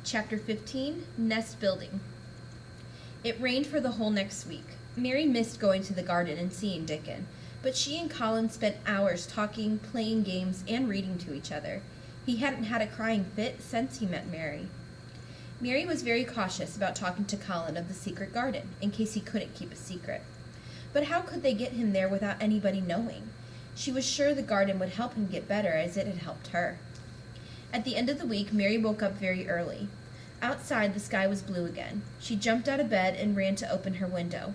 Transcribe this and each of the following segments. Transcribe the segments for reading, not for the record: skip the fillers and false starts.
Chapter 15, Nest Building. It rained for the whole next week. Mary missed going to the garden and seeing Dickon, but she and Colin spent hours talking, playing games, and reading to each other. He hadn't had a crying fit since he met Mary. Mary was very cautious about talking to Colin of the secret garden, in case he couldn't keep a secret. But how could they get him there without anybody knowing? She was sure the garden would help him get better as it had helped her. At the end of the week, Mary woke up very early. Outside, the sky was blue again. She jumped out of bed and ran to open her window.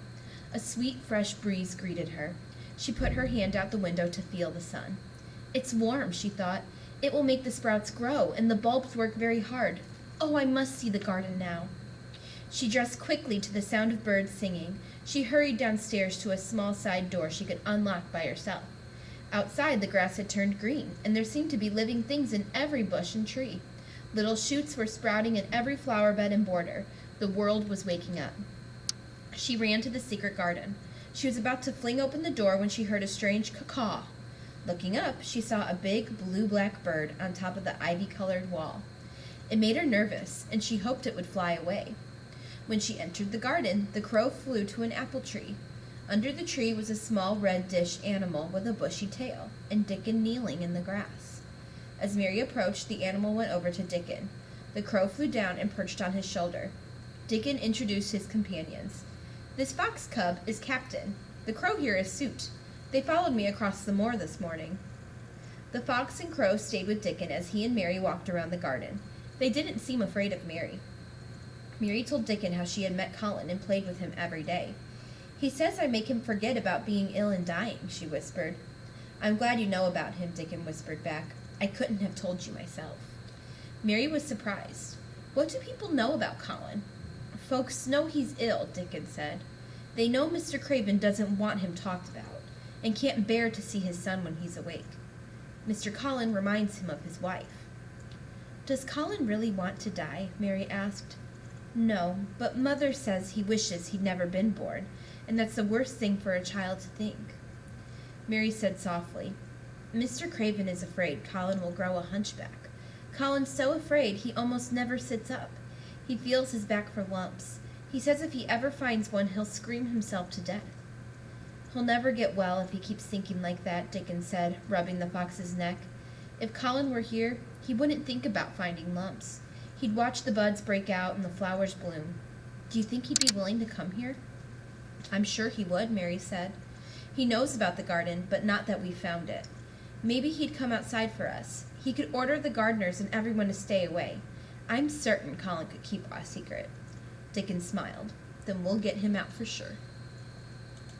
A sweet, fresh breeze greeted her. She put her hand out the window to feel the sun. "It's warm," she thought. "It will make the sprouts grow, and the bulbs work very hard. Oh, I must see the garden now." She dressed quickly to the sound of birds singing. She hurried downstairs to a small side door she could unlock by herself. Outside, the grass had turned green, and there seemed to be living things in every bush and tree. Little shoots were sprouting in every flower bed and border. The world was waking up. She ran to the secret garden. She was about to fling open the door when she heard a strange caw-caw. Looking up, she saw a big blue-black bird on top of the ivy-colored wall. It made her nervous, and she hoped it would fly away. When she entered the garden, the crow flew to an apple tree. Under the tree was a small red dish animal with a bushy tail, and Dickon kneeling in the grass. As Mary approached, the animal went over to Dickon. The crow flew down and perched on his shoulder. Dickon introduced his companions. "This fox cub is Captain. The crow here is Soot. They followed me across the moor this morning." The fox and crow stayed with Dickon as he and Mary walked around the garden. They didn't seem afraid of Mary. Mary told Dickon how she had met Colin and played with him every day. "He says I make him forget about being ill and dying," she whispered. "I'm glad you know about him," Dickon whispered back. "I couldn't have told you myself." Mary was surprised. "What do people know about Colin?" "Folks know he's ill," Dickon said. "They know Mr. Craven doesn't want him talked about, and can't bear to see his son when he's awake. Mr. Colin reminds him of his wife." "Does Colin really want to die?" Mary asked. "No, but Mother says he wishes he'd never been born, and that's the worst thing for a child to think." Mary said softly, "Mr. Craven is afraid Colin will grow a hunchback. Colin's so afraid he almost never sits up. He feels his back for lumps. He says if he ever finds one, he'll scream himself to death." "He'll never get well if he keeps thinking like that," Dickon said, rubbing the fox's neck. "If Colin were here, he wouldn't think about finding lumps. He'd watch the buds break out and the flowers bloom. Do you think he'd be willing to come here?" "I'm sure he would," Mary said. "He knows about the garden, but not that we found it. Maybe he'd come outside for us. He could order the gardeners and everyone to stay away. I'm certain Colin could keep our secret." Dickon smiled. "Then we'll get him out for sure."